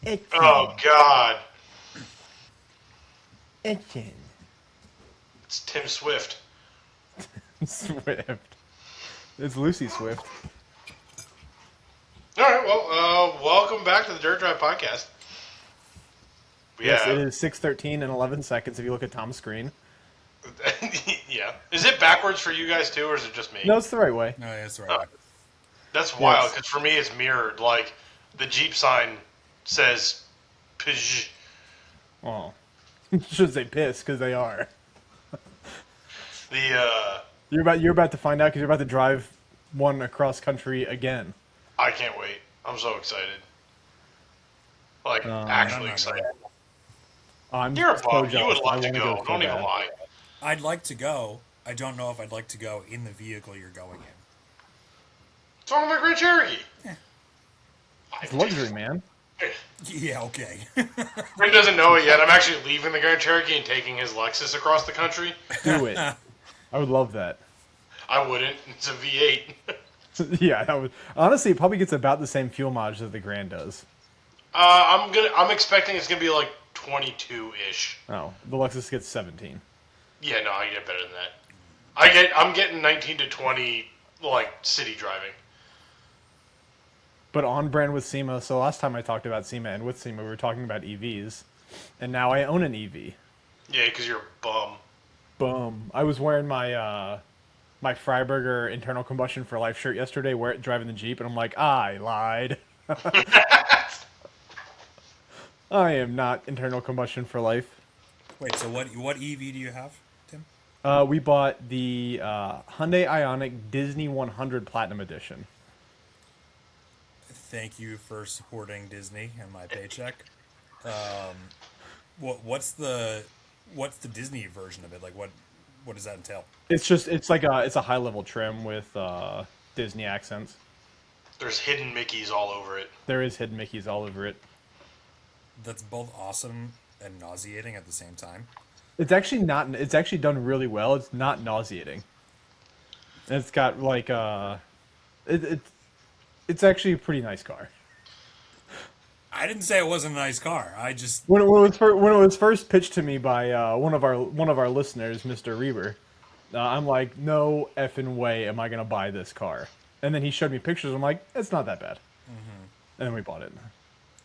Itching. Oh, God. Itching. It's Tim Swift. Swift. It's Lucy Swift. All right, well, welcome back to the Dirt Drive Podcast. Yes, it Yeah. is 6:13 and 11 seconds if you look at Tom's screen. Yeah. Is it backwards for you guys, too, or is it just me? No, it's the right way. No, yeah, that's the right way. That's wild, Yes. because for me it's mirrored. Like, the Jeep sign says Pij. Oh. Should say piss, because they are. The, You're about to find out because you're about to drive one across country again. I can't wait. I'm so excited. Like, actually excited. I'm You're a so bum. You jealous. would I like to wanna go. so Don't even bad. lie. I'd like to go. I don't know if I'd like to go in the vehicle you're going in. What's wrong with my Grand Cherokee? It's luxury, man. Yeah, okay. Brent doesn't know it yet. I'm actually leaving the Grand Cherokee and taking his Lexus across the country. Do it. I would love that. I wouldn't. It's a V8. Yeah, that would. Honestly, it probably gets about the same fuel mileage that the Grand does. I'm expecting it's gonna be like 22-ish. Oh, the Lexus gets 17. Yeah, no, I get better than that. I'm getting 19 to 20 like city driving. But on brand with SEMA. So last time I talked about SEMA and with SEMA, we were talking about EVs, and now I own an EV. Yeah, because you're a bum. Boom! I was wearing my my Freiburger internal combustion for life shirt yesterday, driving the Jeep, and I'm like, I lied. I am not internal combustion for life. Wait, so what EV do you have, Tim? We bought the Hyundai Ioniq Disney 100 Platinum Edition. Thank you for supporting Disney and my paycheck. What's the Disney version of it? Like what does that entail? It's a high level trim with Disney accents. There's hidden Mickeys all over it. There is hidden Mickeys all over it. That's both awesome and nauseating at the same time. It's actually not. It's actually done really well. It's not nauseating. And it's got like it's actually a pretty nice car. I didn't say it wasn't a nice car. I just When it was first pitched to me by one of our listeners, Mr. Reber, I'm like, no effing way am I gonna buy this car. And then he showed me pictures. I'm like, it's not that bad. Mm-hmm. And then we bought it.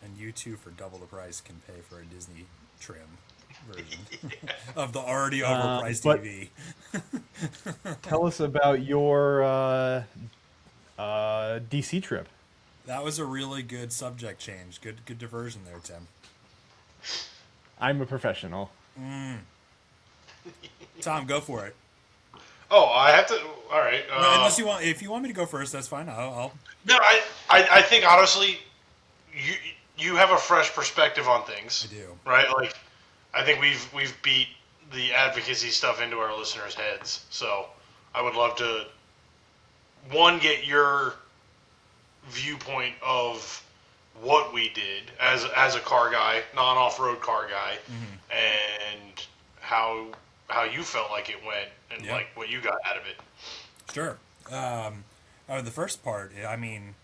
And you two, for double the price, can pay for a Disney trim version of the already overpriced EV. Tell us about your DC trip. That was a really good subject change. Good diversion there, Tim. I'm a professional. Tom, go for it. Oh, I have to. All right. No, unless if you want me to go first, that's fine. I'll. No, I think honestly, you have a fresh perspective on things. I do. Right? Like, I think we've beat the advocacy stuff into our listeners' heads. So I would love to get your viewpoint of what we did as a car guy, non-off-road car guy, and how you felt like it went and like what you got out of it. Sure. The first part, I mean,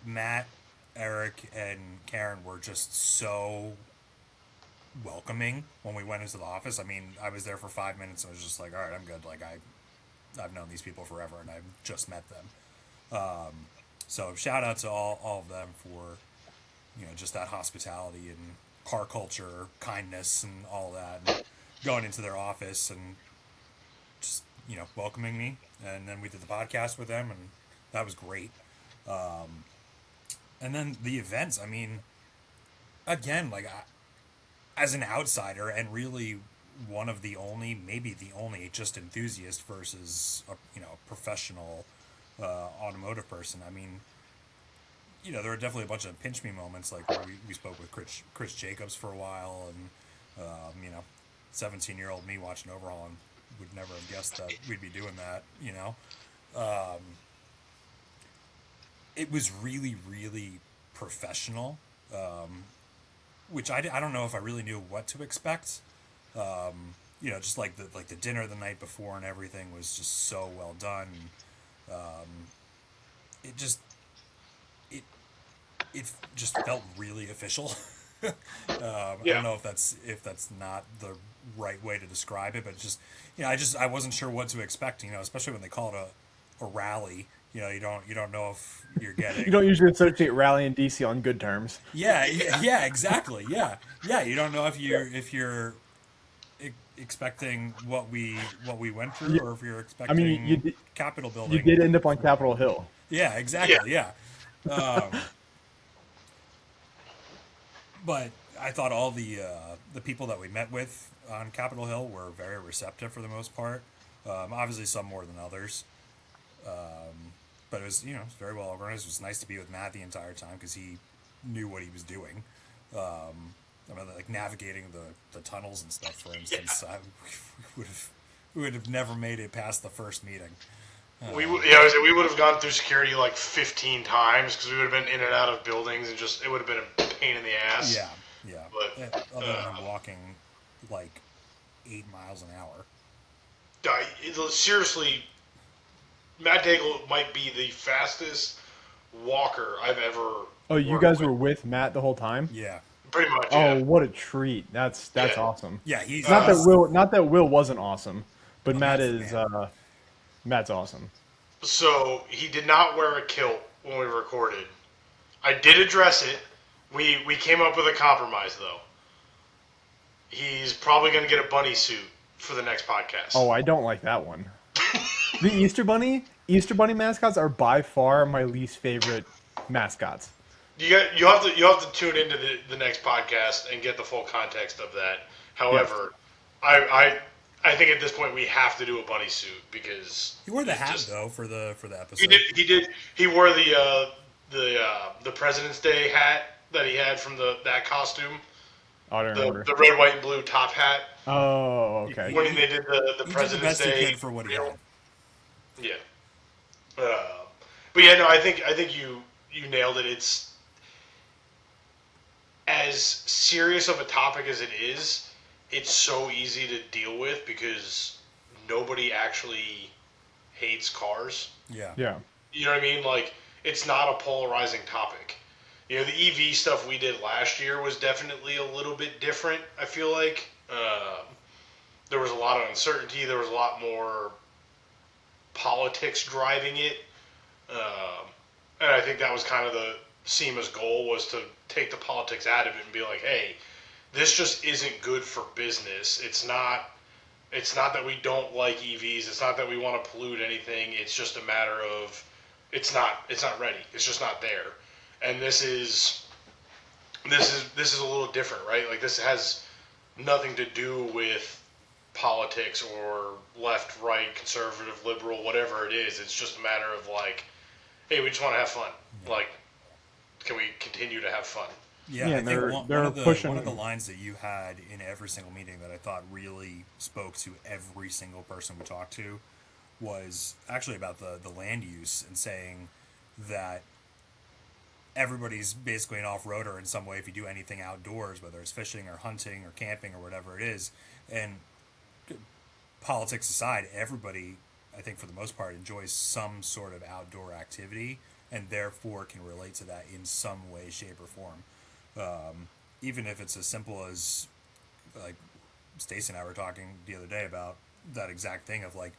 Matt, Eric, and Karen were just so welcoming when we went into the office. I mean, I was there for 5 minutes and I was just like, all right, I'm good. Like, I've known these people forever and I've just met them. So shout out to all of them for, just that hospitality and car culture, kindness and all that. And going into their office and just, welcoming me. And then we did the podcast with them and that was great. And then the events, I mean, again, like as an outsider and really one of the only, maybe the only just enthusiast versus a professional automotive person. I mean, there were definitely a bunch of pinch me moments, like where we spoke with Chris Jacobs for a while, and 17-year-old me watching Overhaul and would never have guessed that we'd be doing that. It was really, really professional, which I don't know if I really knew what to expect. Just like the dinner the night before and everything was just so well done. It just just felt really official. I Yeah. don't know if that's not the right way to describe it, but just I wasn't sure what to expect. Especially when they call it a rally. You don't know if you're getting. You don't usually associate Rally and DC on good terms. Yeah, exactly. Yeah. You don't know if you're expecting what we went through, or if you're I mean, expecting Capitol building. you did end up on Capitol Hill. Yeah, exactly. Yeah. But I thought all the people that we met with on Capitol Hill were very receptive for the most part. Obviously, some more than others. But it was, it was very well organized. It was nice to be with Matt the entire time because he knew what he was doing. I mean, like navigating the tunnels and stuff, for instance. Yeah. We would have never made it past the first meeting. We would have gone through security like 15 times because we would have been in and out of buildings and it would have been a pain in the ass. Yeah. But other than him walking like 8 miles an hour. Seriously, Matt Daigle might be the fastest walker I've ever. Oh, you guys were with Matt the whole time? Yeah. Pretty much. Yeah. Oh, what a treat! That's awesome. Yeah, he's not that Will wasn't awesome, but Matt is. Matt's awesome. So he did not wear a kilt when we recorded. I did address it. We came up with a compromise though. He's probably going to get a bunny suit for the next podcast. Oh, I don't like that one. The Easter Bunny mascots are by far my least favorite mascots. You have to tune into the next podcast and get the full context of that. However, yes. I think at this point we have to do a bunny suit because he wore the hat though for the episode. He did. He wore the President's Day hat that he had from that costume. Oh, I don't remember. The red, white, and blue top hat. Oh, okay. When they did the President's Day. He did the best he could for what he had. Yeah. But yeah, no, I think you nailed it. It's as serious of a topic as it is. It's so easy to deal with because nobody actually hates cars. Yeah. Yeah. You know what I mean? Like, it's not a polarizing topic. The EV stuff we did last year was definitely a little bit different, I feel like. There was a lot of uncertainty. There was a lot more politics driving it. And I think that was kind of the SEMA's goal, was to take the politics out of it and be like, hey, this just isn't good for business. It's not that we don't like EVs. It's not that we want to pollute anything. It's just a matter of it's not ready. It's just not there. And this is a little different, right? Like, this has nothing to do with politics or left, right, conservative, liberal, whatever it is. It's just a matter of like, hey, we just want to have fun. Like, can we continue to have fun? Yeah, I think one of the lines that you had in every single meeting that I thought really spoke to every single person we talked to was actually about the land use, and saying that everybody's basically an off-roader in some way if you do anything outdoors, whether it's fishing or hunting or camping or whatever it is. And politics aside, everybody, I think for the most part, enjoys some sort of outdoor activity and therefore can relate to that in some way, shape, or form. Even if it's as simple as, like, Stacey and I were talking the other day about that exact thing of, like,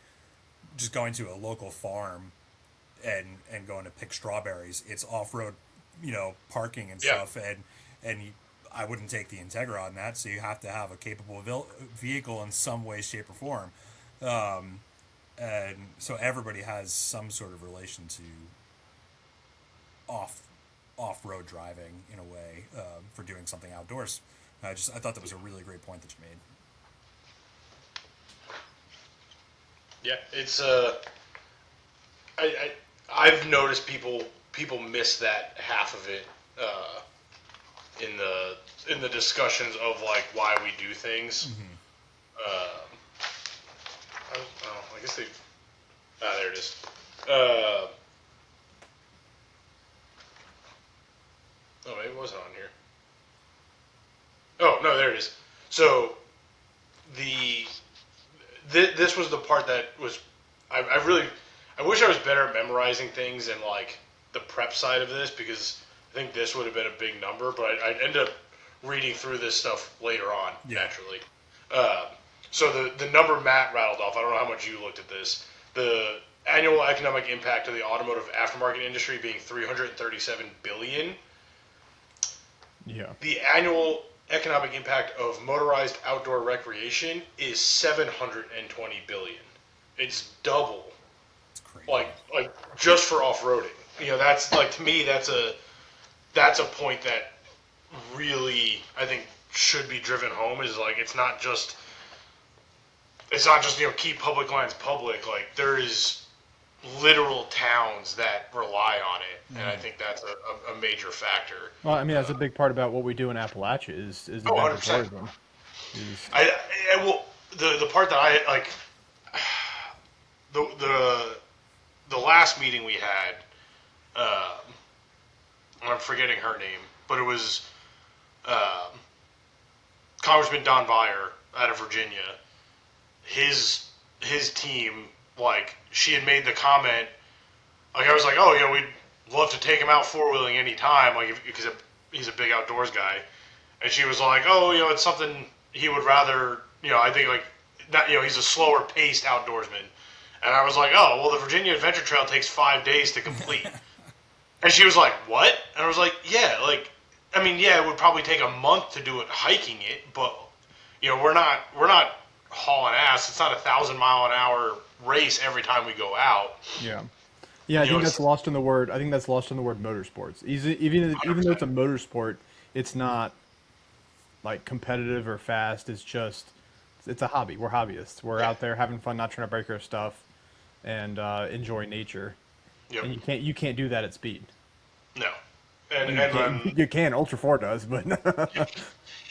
just going to a local farm and going to pick strawberries. It's off-road, parking and stuff, and I wouldn't take the Integra on that, so you have to have a capable vehicle in some way, shape, or form. And so everybody has some sort of relation to off-road driving in a way, for doing something outdoors. I thought that was a really great point that you made. Yeah, it's I've noticed people miss that half of it in the discussions of like why we do things. Mm-hmm. I guess they. There it is. Oh, maybe it wasn't on here. Oh no, there it is. So this was the part that was I wish I was better at memorizing things and like the prep side of this, because I think this would have been a big number, but I'd end up reading through this stuff later on, naturally. So the number Matt rattled off, I don't know how much you looked at this, the annual economic impact of the automotive aftermarket industry being $337 billion. Yeah. The annual economic impact of motorized outdoor recreation is $720 billion. It's double. It's crazy. Like just for off-roading. That's like, to me, that's a point that really, I think, should be driven home, is like, it's not just keep public lands public. Like, there is literal towns that rely on it, and I think that's a major factor. Well, I mean, that's a big part about what we do in Appalachia is the 100%. tourism. Well, the part that I like, the last meeting we had, I'm forgetting her name, but it was Congressman Don Beyer out of Virginia. His team, like, she had made the comment, like, I was like, oh, we'd love to take him out four-wheeling any time, like, because he's a big outdoors guy. And she was like, oh, it's something he would rather, I think, like, not, he's a slower-paced outdoorsman. And I was like, oh, well, the Virginia Adventure Trail takes 5 days to complete. And she was like, what? And I was like, yeah, like, I mean, yeah, it would probably take a month to do it hiking it, but, we're not hauling ass. It's not a 1,000-mile-an-hour race every time we go out. Yeah. Yeah, I think that's lost in the word. I think that's lost in the word motorsports. Even though it's a motorsport, it's not like competitive or fast. It's a hobby. We're hobbyists. We're out there having fun, not trying to break our stuff, and enjoy nature. Yep. And you can't do that at speed. No. And you can. Ultra 4 does, but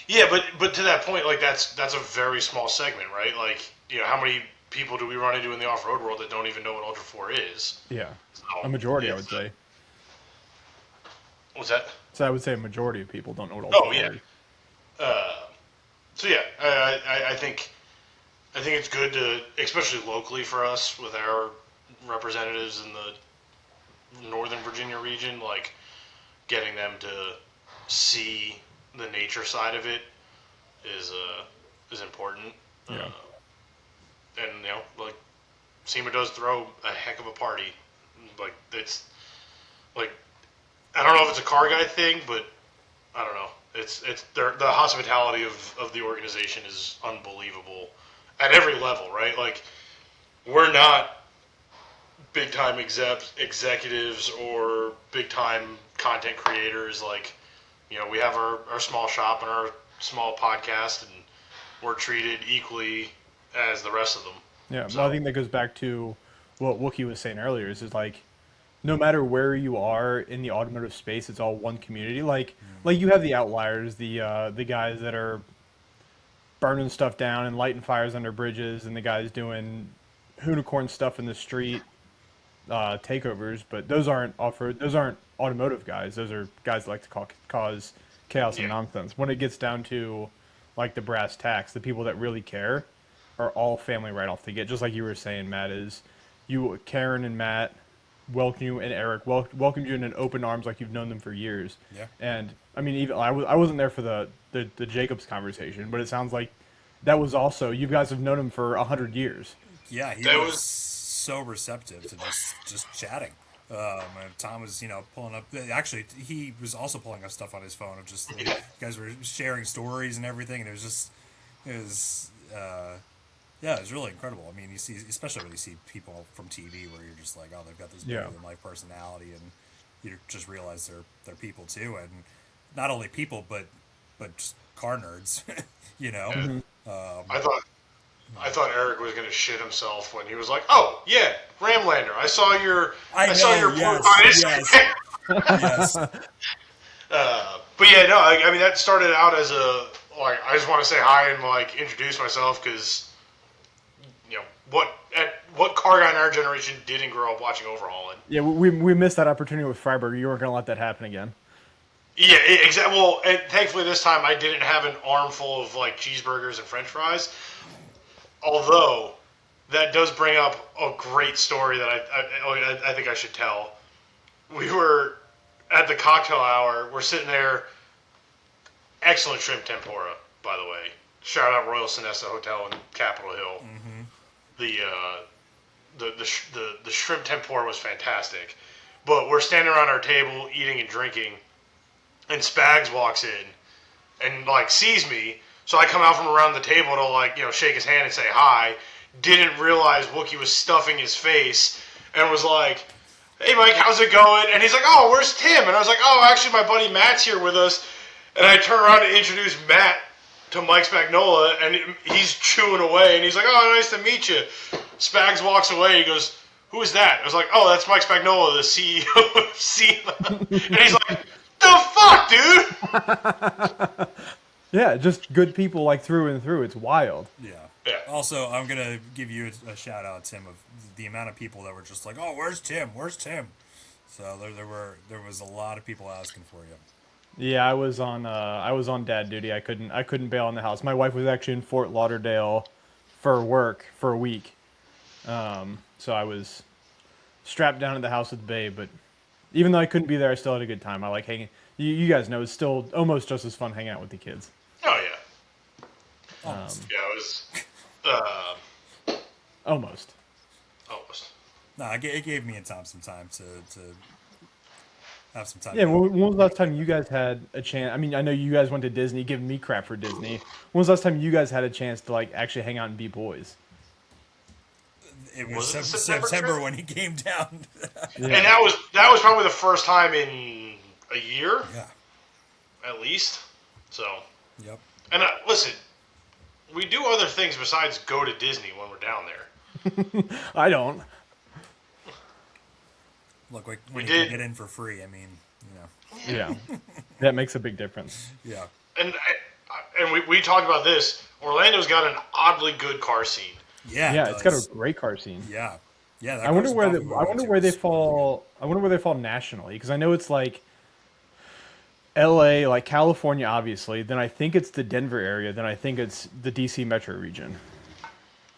yeah, but to that point, like, that's a very small segment, right? Like, how many people do we run into in the off-road world that don't even know what Ultra 4 is? Yeah, so, a majority, I would say. What's that? So I would say a majority of people don't know what Ultra 4 is. So yeah, I think it's good to, especially locally for us with our representatives in the Northern Virginia region, like, getting them to see the nature side of it is important. Yeah. And like, SEMA does throw a heck of a party. Like, it's like, I don't know if it's a car guy thing, but I don't know. It's the hospitality of the organization is unbelievable at every level, right? Like, we're not big time executives or big time content creators. Like, we have our small shop and our small podcast, and we're treated equally as the rest of them. Yeah, so, well, I think that goes back to what Wookie was saying earlier. Is like, no matter where you are in the automotive space, it's all one community. Like you have the outliers, the guys that are burning stuff down and lighting fires under bridges, and the guys doing unicorn stuff in the street, takeovers. But those aren't off-road. Those aren't automotive guys. Those are guys that like to cause chaos and nonsense. When it gets down to, like, the brass tacks, the people that really care are all family right off the get. Just like you were saying, Matt, is Karen and Matt welcome you, and Eric welcomed you in an open arms like you've known them for years. Yeah. And I mean, even I wasn't there for the Jacobs conversation, but it sounds like that was also, you guys have known him for 100 years. Yeah, he was so receptive to just chatting. And Tom was, pulling up. Actually, he was also pulling up stuff on his phone of just, you guys were sharing stories and everything, and it was really incredible. I mean, you see, especially when you see people from TV where you're just like, oh, they've got this bigger than life personality, and you just realize they're people too, and not only people, but just car nerds. Mm-hmm. I thought Eric was going to shit himself when he was like, "Oh yeah, Ramlander. I saw your yes. Yes. But yeah, no. I mean, that started out as I just want to say hi and, like, introduce myself, because what car guy in our generation didn't grow up watching overhauling? Yeah, we missed that opportunity with Freiburg. You weren't going to let that happen again. Yeah, exactly. Well, and thankfully this time I didn't have an armful of, like, cheeseburgers and French fries. Although that does bring up a great story that I think I should tell. We were at the cocktail hour, we're sitting there. Excellent shrimp tempura, by the way. Shout out Royal Sonesta Hotel in Capitol Hill. The shrimp tempura was fantastic. But we're standing around our table eating and drinking, and Spags walks in and like sees me. So I come out from around the table to shake his hand and say hi. Didn't realize Wookie was stuffing his face and was like, "Hey Mike, how's it going?" And he's like, "Oh, where's Tim?" And I was like, "Oh, actually my buddy Matt's here with us." And I turn around to introduce Matt to Mike Spagnola, and he's chewing away, and he's like, "Oh, nice to meet you." Spags walks away. He goes, "Who is that?" I was like, "Oh, that's Mike Spagnola, the CEO of SEMA." And he's like, "The fuck, dude?" Yeah, just good people like through and through. It's wild. Yeah. Yeah. Also, I'm gonna give you a shout out, Tim, of the amount of people that were just like, "Oh, where's Tim? Where's Tim?" So there was a lot of people asking for you. Yeah, I was on dad duty. I couldn't bail on the house. My wife was actually in Fort Lauderdale for work for a week. So I was strapped down at the house with the babe, but even though I couldn't be there, I still had a good time. I like hanging. You guys know it's still almost just as fun hanging out with the kids. Oh yeah. Oh, Yeah, it was Almost. almost. no, it gave me and Tom some time to have some time. Yeah, when was the last time you guys had a chance? I mean, I know you guys went to Disney, giving me crap for Disney. When was the last time you guys had a chance to like actually hang out and be boys? It Was was it the September September trip? when he came down. Yeah. And that was probably the first time in a year, Yeah. at least. So, Yep. and listen, we do other things besides go to Disney when we're down there. I don't. Look, when We you did- can get in for free, I mean, you know. Yeah, that makes a big difference. Yeah. And we talked about this. Orlando's got an oddly good car scene. Yeah. Yeah, it it's got does. a great car scene. Yeah. Yeah. That I wonder Carson where Coffee we went to where they was fall. I wonder where they fall nationally, because I know it's like L.A., like California, obviously. Then I think it's the Denver area. Then I think it's the D.C. metro region.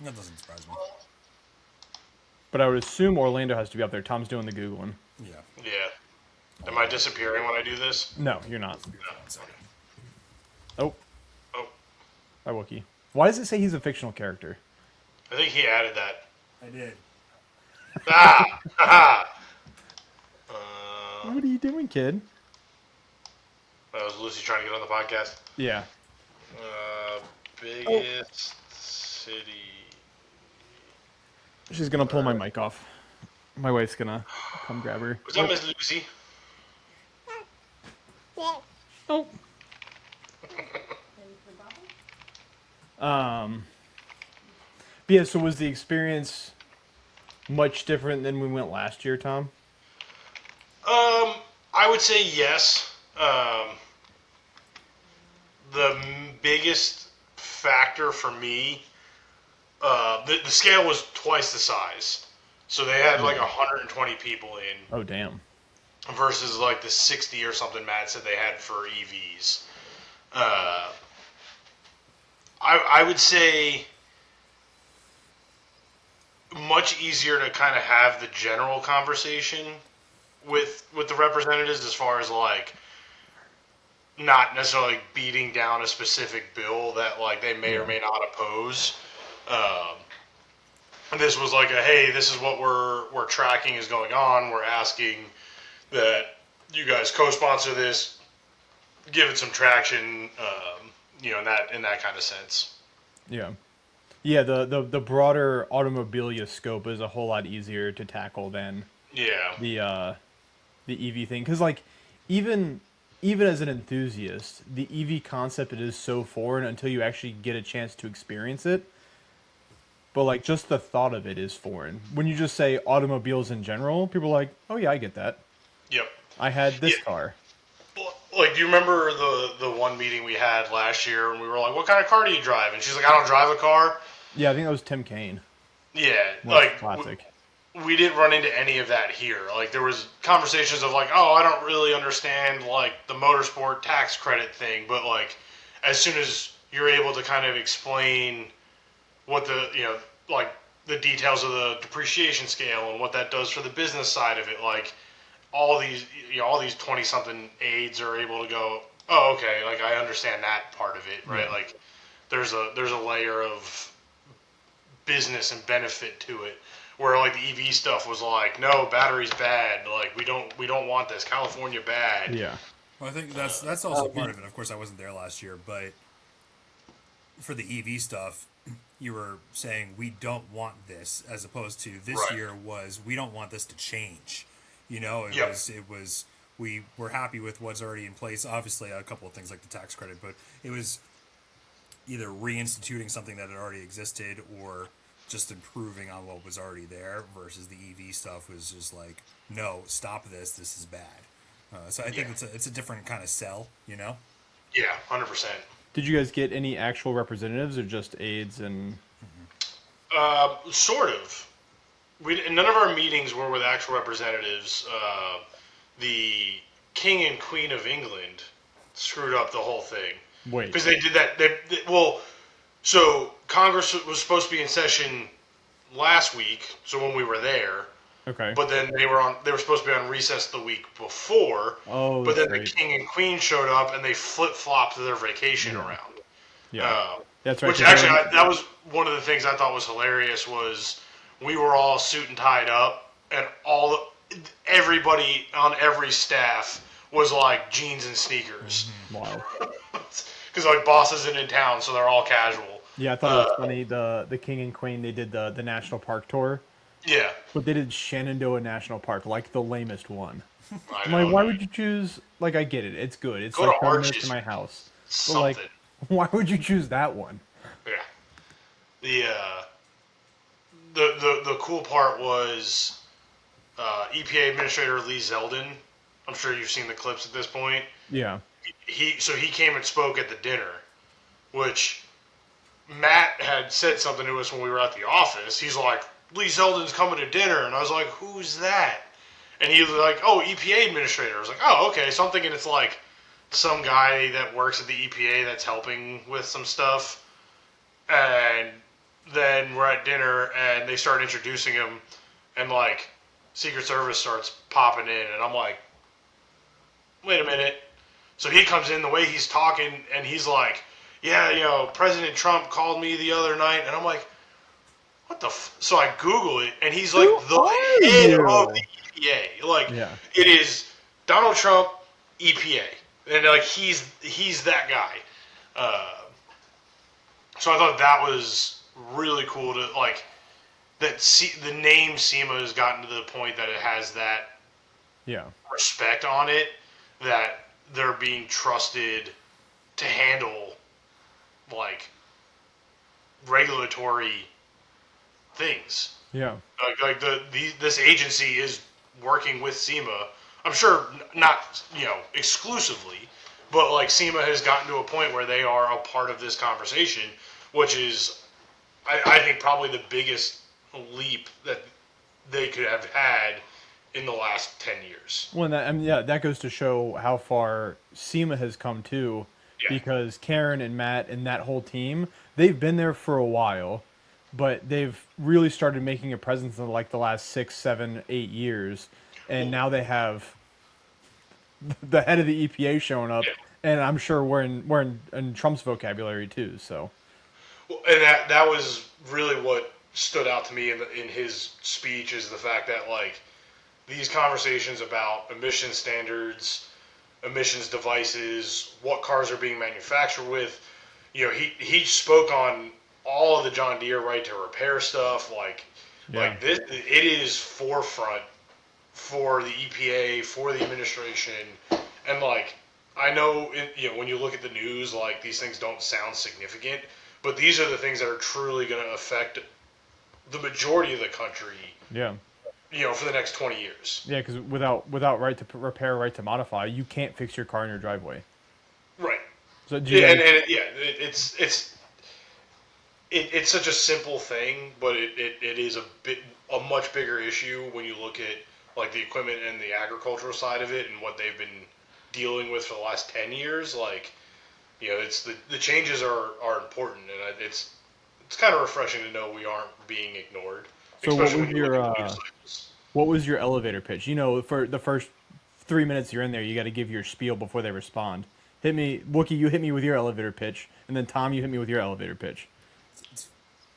That doesn't surprise me. But I would assume Orlando has to be up there. Tom's doing the Googling. Yeah. Yeah. Am I disappearing when I do this? No, you're not. One second. Oh, Oh, hi Wookie. Why does it say he's a fictional character? I think he added that. I did. Ah! Ha! What are you doing, kid? That was Lucy trying to get on the podcast. Yeah. Biggest city. She's gonna pull my mic off. My wife's gonna come grab her. What's up, Miss Lucy? Oh. But yeah, so was the experience much different than we went last year, Tom? I would say yes. The biggest factor for me, the scale was twice the size. So they had like 120 people in Oh, damn. versus like the 60 or something Matt said they had for EVs. I would say much easier to kind of have the general conversation with the representatives as far as like not necessarily beating down a specific bill that like they may or may not oppose. This was like a, hey, this is what we're tracking is going on. We're asking that you guys co-sponsor this, give it some traction, in that kind of sense. Yeah. Yeah, the broader automobilia scope is a whole lot easier to tackle than Yeah. the EV thing, because like even as an enthusiast, the EV concept, it is so foreign until you actually get a chance to experience it. But like just the thought of it is foreign. When you just say automobiles in general, people are like, oh yeah, I get that. Yep. I had this Yeah. car. Like, do you remember the one meeting we had last year and we were like, what kind of car do you drive? And she's like, I don't drive a car. Yeah, I think that was Tim Kaine. Yeah. Well, Like, classic. we didn't run into any of that here. Like, there was conversations of like, oh, I don't really understand like the motorsport tax credit thing. But like, as soon as you're able to kind of explain what like the details of the depreciation scale and what that does for the business side of it, like all these 20-something aides are able to go, oh, okay, like I understand that part of it, right? Yeah. Like there's a layer of business and benefit to it. Where like the EV stuff was like, no, battery's bad. Like we don't want this. California bad. Yeah. Well, I think that's also part of it. Of course, I wasn't there last year, but for the EV stuff, you were saying we don't want this, as opposed to this Right. year was we don't want this to change. You know, Yep. it was we were happy with what's already in place. Obviously, a couple of things like the tax credit, but it was either reinstituting something that had already existed or just improving on what was already there. Versus the EV stuff was just like, no, stop this. This is bad. So I think it's a different kind of sell. You know. Yeah, 100%. Did you guys get any actual representatives or just aides and? Sort of. None of our meetings were with actual representatives. The King and Queen of England screwed up the whole thing. Wait. Because they did that. So Congress was supposed to be in session last week. So when we were there, Okay. but then they were supposed to be on recess the week before. Oh, But then that's the King and Queen showed up and they flip flopped their vacation around. Yeah. That's right. Which actually, that was one of the things I thought was hilarious. Was we were all suit and tied up, and everybody on every staff was like jeans and sneakers. Wow. Because like boss isn't in town, so they're all casual. Yeah, I thought it was funny. The King and Queen, they did the national park tour, Yeah. but they did Shenandoah National Park, like the lamest one. I I'm know, like, why dude. would you choose? Like, I get it, it's good. It's Go like to 30 minutes Arches. to my house. But Something. like, why would you choose that one? Yeah. The cool part was EPA Administrator Lee Zeldin. I'm sure you've seen the clips at this point. Yeah. He came and spoke at the dinner, which Matt had said something to us when we were at the office. He's like, Lee Zeldin's coming to dinner, and I was like, who's that? And he was like, oh, EPA Administrator. I was like, oh, okay. So I'm thinking it's like some guy that works at the EPA that's helping with some stuff. And then we're at dinner, and they start introducing him, and like Secret Service starts popping in, and I'm like, wait a minute. So he comes in, the way he's talking, and he's like, yeah, President Trump called me the other night, and I'm like, what the So I Google it, and he's like the head of the EPA. Like, It is Donald Trump, EPA. And like he's that guy. So I thought that was really cool to like that. The name SEMA has gotten to the point that it has that respect on it, that they're being trusted to handle like regulatory things. Yeah. Like this agency is working with SEMA. I'm sure not exclusively, but like SEMA has gotten to a point where they are a part of this conversation, which is I think probably the biggest leap that they could have had in the last 10 years. Well, that goes to show how far SEMA has come too, because Karen and Matt and that whole team, they've been there for a while, but they've really started making a presence in like the last 6, 7, 8 years, and now they have the head of the EPA showing up, and I'm sure we're in Trump's vocabulary too. So, well, and that was really what stood out to me in his speech, is the fact that like these conversations about emission standards, emissions devices, what cars are being manufactured with, he spoke on all of the John Deere right to repair stuff, like this. It is forefront for the EPA, for the administration, and like I know when you look at the news, like these things don't sound significant, but these are the things that are truly going to affect the majority of the country. Yeah. For the next 20 years. Yeah, because without right to repair, right to modify, you can't fix your car in your driveway. Right. So it's such a simple thing, but it is a much bigger issue when you look at like the equipment and the agricultural side of it and what they've been dealing with for the last 10 years. Like, it's the changes are important, and it's kind of refreshing to know we aren't being ignored. So what was your What was your elevator pitch? You know, for the first 3 minutes you're in there, you got to give your spiel before they respond. Hit me, Wookie. You hit me with your elevator pitch, and then Tom, you hit me with your elevator pitch.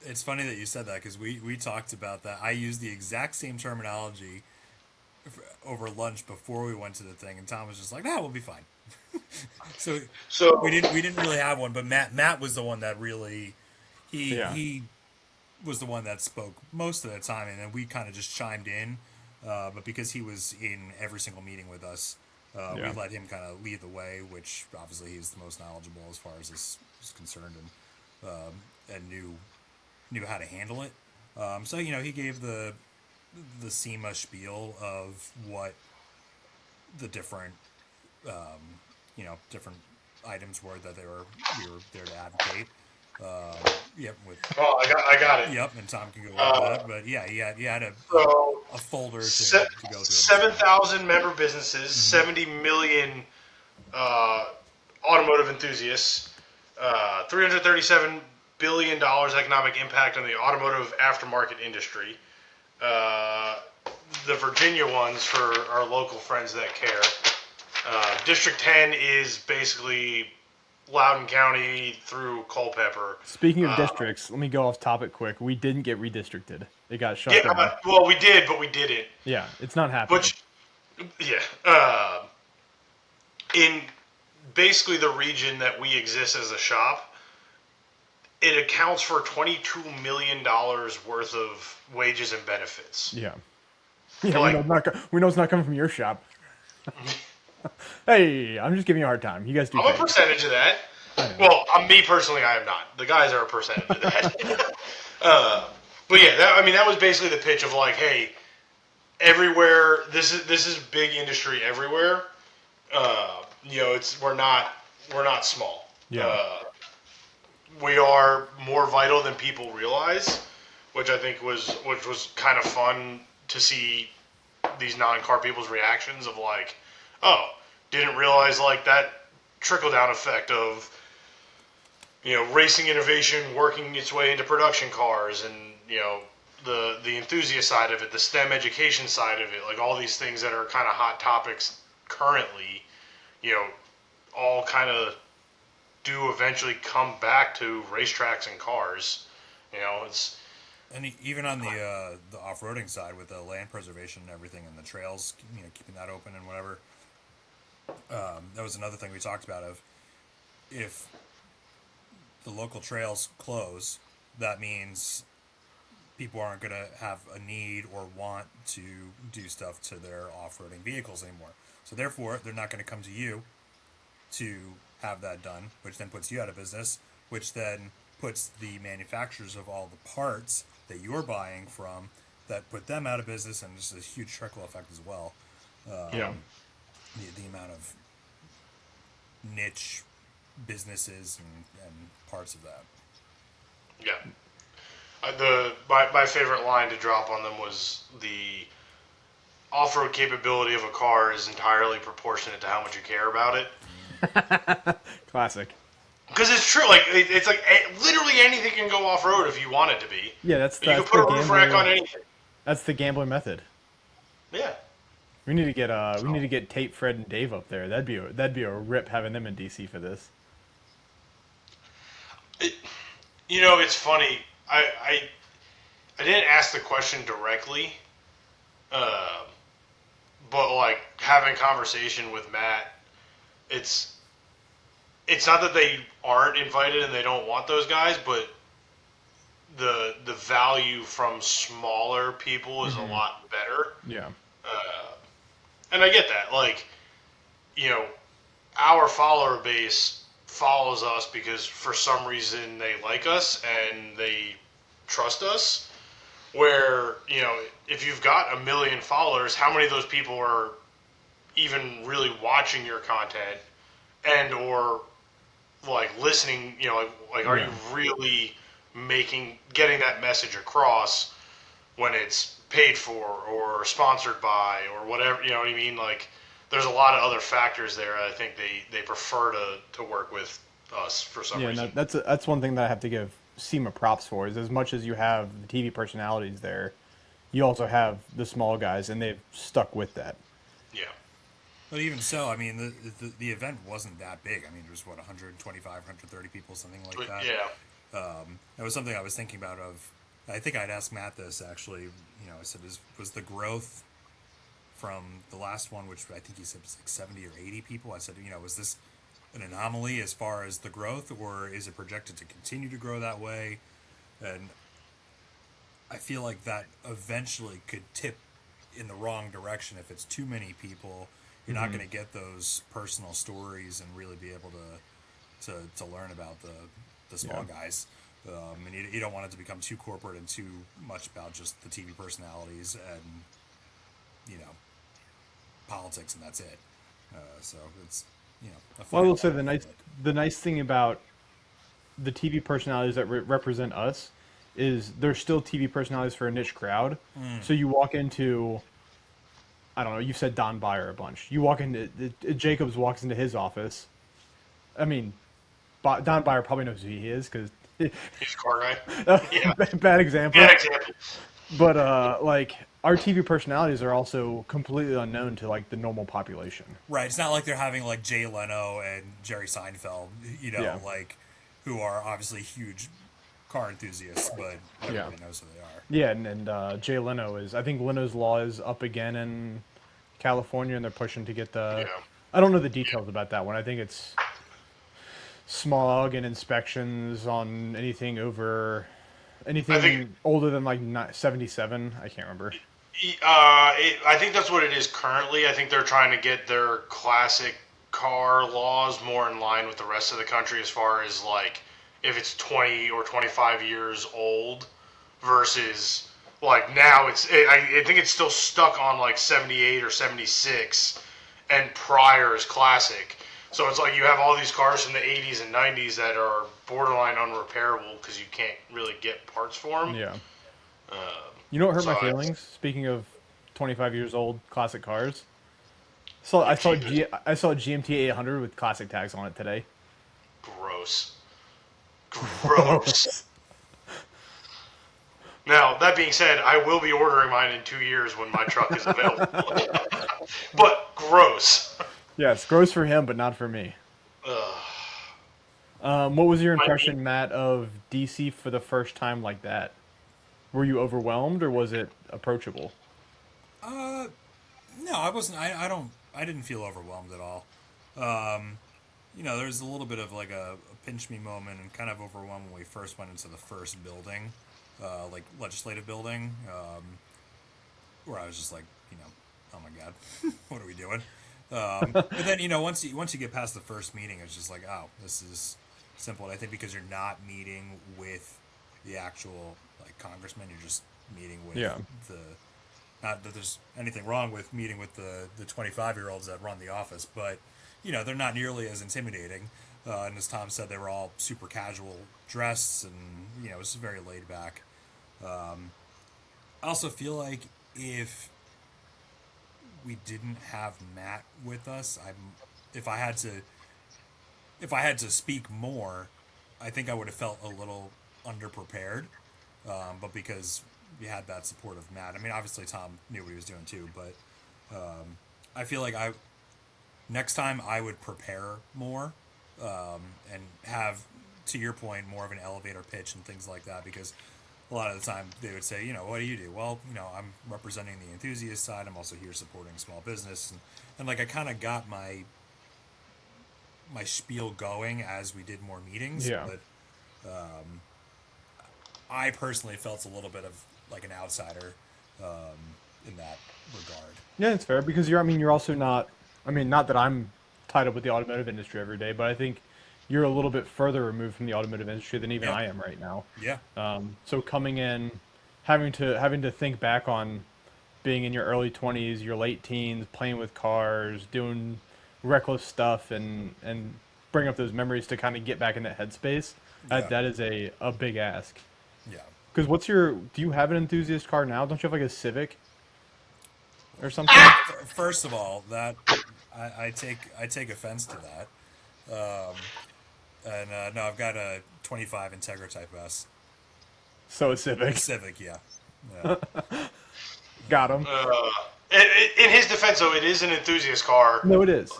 It's funny that you said that because we talked about that. I used the exact same terminology over lunch before we went to the thing, and Tom was just like, "Nah, we'll be fine." so So we didn't really have one, but Matt was the one that really Yeah. he was the one that spoke most of the time, and then we kind of just chimed in. But because he was in every single meeting with us, we Yeah. let him kind of lead the way, which obviously he's the most knowledgeable as far as this is concerned, and knew how to handle it. So he gave the SEMA spiel of what the different different items were that we were there to advocate. Yep, with oh, I got it. yep, and Tom can go over that. But yeah, he had So a folder to go through. 7,000 member businesses, 70 million automotive enthusiasts, $337 billion economic impact on the automotive aftermarket industry. The Virginia ones for our local friends that care. District 10 is basically Loudoun County through Culpeper. Speaking of districts, let me go off topic quick. We didn't get redistricted. It got shut Yeah, down. well, we did, but we didn't. Yeah, it's not happening. Which, yeah, in basically the region that we exist as a shop, it accounts for $22 million worth of wages and benefits. Yeah. Yeah, Like- we know it's not coming from your shop. Hey, I'm just giving you a hard time. You guys do. I'm a great. percentage of that. I know. Well, me personally, I am not. The guys are a percentage of that. But yeah, that was basically the pitch of like, hey, everywhere. This is big industry everywhere. We're not small. Yeah. We are more vital than people realize, which I think was kind of fun to see these non-car people's reactions of like, oh, didn't realize like that trickle down effect of racing innovation working its way into production cars, and the enthusiast side of it, the STEM education side of it, like all these things that are kind of hot topics currently, all kind of do eventually come back to racetracks and cars. It's And even on the off-roading side with the land preservation and everything and the trails, keeping that open and whatever. That was another thing we talked about of if the local trails close, that means people aren't going to have a need or want to do stuff to their off-roading vehicles anymore. So therefore, they're not going to come to you to have that done, which then puts you out of business, which then puts the manufacturers of all the parts that you're buying from, that put them out of business, and just a huge trickle effect as well. Yeah. The amount of niche businesses and parts of that. yeah. My favorite line to drop on them was the off-road capability of a car is entirely proportionate to how much you care about it. Classic. Because it's true, like it's like literally anything can go off-road if you want it to be. Yeah, You can put a roof rack on anything. That's the gambler method. Yeah. We need to get Tate, Fred, and Dave up there. That'd be a rip having them in DC for this. It's funny. I didn't ask the question directly, but like having conversation with Matt, it's not that they aren't invited and they don't want those guys, but the value from smaller people is a lot better. Yeah. And I get that. Like, our follower base follows us because for some reason they like us and they trust us. Where, if you've got 1 million followers, how many of those people are even really watching your content and or like listening, are you really getting that message across when it's paid for or sponsored by or whatever, you know what I mean? Like, there's a lot of other factors there. I think they prefer to work with us for some reason. Yeah, that's one thing that I have to give SEMA props for, is as much as you have the TV personalities there, you also have the small guys, and they've stuck with that. Yeah. But even so, I mean, the event wasn't that big. I mean, there was, what, 125, 130 people, something like that. Yeah. That was something I was thinking about. I think I'd asked Matt this, actually. You know, I said, was the growth from the last one, which I think he said was like 70 or 80 people, I said, you know, was this an anomaly as far as the growth, or is it projected to continue to grow that way? And I feel like that eventually could tip in the wrong direction if it's too many people. You're not going to get those personal stories and really be able to learn about the small guys. And you don't want it to become too corporate and too much about just the TV personalities and, you know, politics, and that's it. So it's, you know, a Well, I fine will say line. the nice thing about the TV personalities that represent us is they're still TV personalities for a niche crowd. So you walk into, I don't know, you've said Don Byer a bunch. You walk into, Jacobs walks into his office. I mean, Don Byer probably knows who he is because He's a car guy. Yeah. bad example. Bad example. But like our TV personalities are also completely unknown to like the normal population. Right. It's not like they're having like Jay Leno and Jerry Seinfeld, you know, Yeah. like, who are obviously huge car enthusiasts, but everybody knows who they are. Yeah, and Jay Leno is. I think Leno's Law is up again in California, and they're pushing to get the. Yeah. I don't know the details about that one. I think it's smog and inspections on anything over, anything older than like 77. I can't remember. I think that's what it is currently. I think they're trying to get their classic car laws more in line with the rest of the country as far as like if it's 20 or 25 years old versus like now I think it's still stuck on like 78 or 76 and prior is classic. So it's like you have all these cars from the 80s and 90s that are borderline unrepairable because you can't really get parts for them. Yeah. You know what hurt so my feelings? Speaking of 25 years old classic cars, so I saw a GMT 800 with classic tags on it today. Gross. Gross. Now, that being said, I will be ordering mine in 2 years when my truck is available. But gross. Yeah, it's gross for him, but not for me. What was your impression, Matt, of DC for the first time like that? Were you overwhelmed, or was it approachable? No, I wasn't. I didn't feel overwhelmed at all. You know, there's a little bit of like a pinch me moment and kind of overwhelmed when we first went into the first building, like legislative building, where I was just like, you know, oh my god, what are we doing? But then, you know, once you get past the first meeting, it's just like, oh, this is simple. And I think because you're not meeting with the actual like congressman, you're just meeting with the. Not that there's anything wrong with meeting with the 25-year-olds that run the office, but you know they're not nearly as intimidating. And as Tom said, they were all super casual dressed, and you know it was very laid back. I also feel like if we didn't have Matt with us, if I had to speak more, I think I would have felt a little underprepared. But because we had that support of Matt, I mean, obviously Tom knew what he was doing too, but I feel like next time I would prepare more and have, to your point, more of an elevator pitch and things like that, because a lot of the time they would say, you know, what do you do? Well, you know, I'm representing the enthusiast side. I'm also here supporting small business. And like I kind of got my spiel going as we did more meetings. Yeah. But I personally felt a little bit of like an outsider in that regard. Yeah, it's fair because you're also not. I mean, not that I'm tied up with the automotive industry every day, but I think you're a little bit further removed from the automotive industry than even I am right now. Yeah. So coming in, having to think back on being in your early 20s, your late teens, playing with cars, doing reckless stuff, and bring up those memories to kind of get back in that headspace. That is a big ask. Yeah. Because do you have an enthusiast car now? Don't you have like a Civic or something? First of all, that I take offense to that. And no, I've got a 25 Integra Type S. So a Civic. Civic, yeah. Got him. In his defense, though, it is an enthusiast car. No, it is.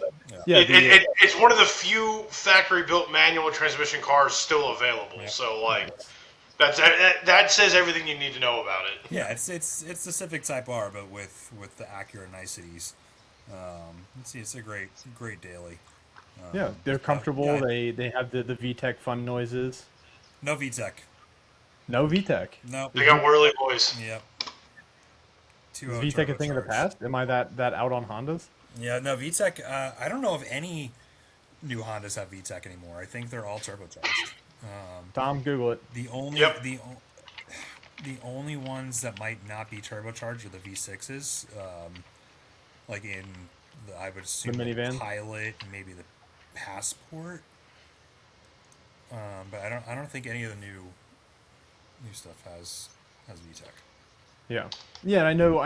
Yeah, It's one of the few factory-built manual transmission cars still available. Yeah. So, like, that says everything you need to know about it. Yeah, it's the Civic Type R, but with the Acura niceties. It's a great daily. Yeah, they're comfortable. Yeah. They have the VTEC fun noises. No VTEC. No VTEC. No. They got whirly boys. Yep. Is VTEC a thing of the past? Am I that out on Hondas? Yeah, no, VTEC, I don't know if any new Hondas have VTEC anymore. I think they're all turbocharged. Tom, Google it. The only ones that might not be turbocharged are the V6s, like in I would assume the minivan, Pilot, and maybe the Passport. But I don't think any of the new stuff has VTEC. Yeah. Yeah, I know.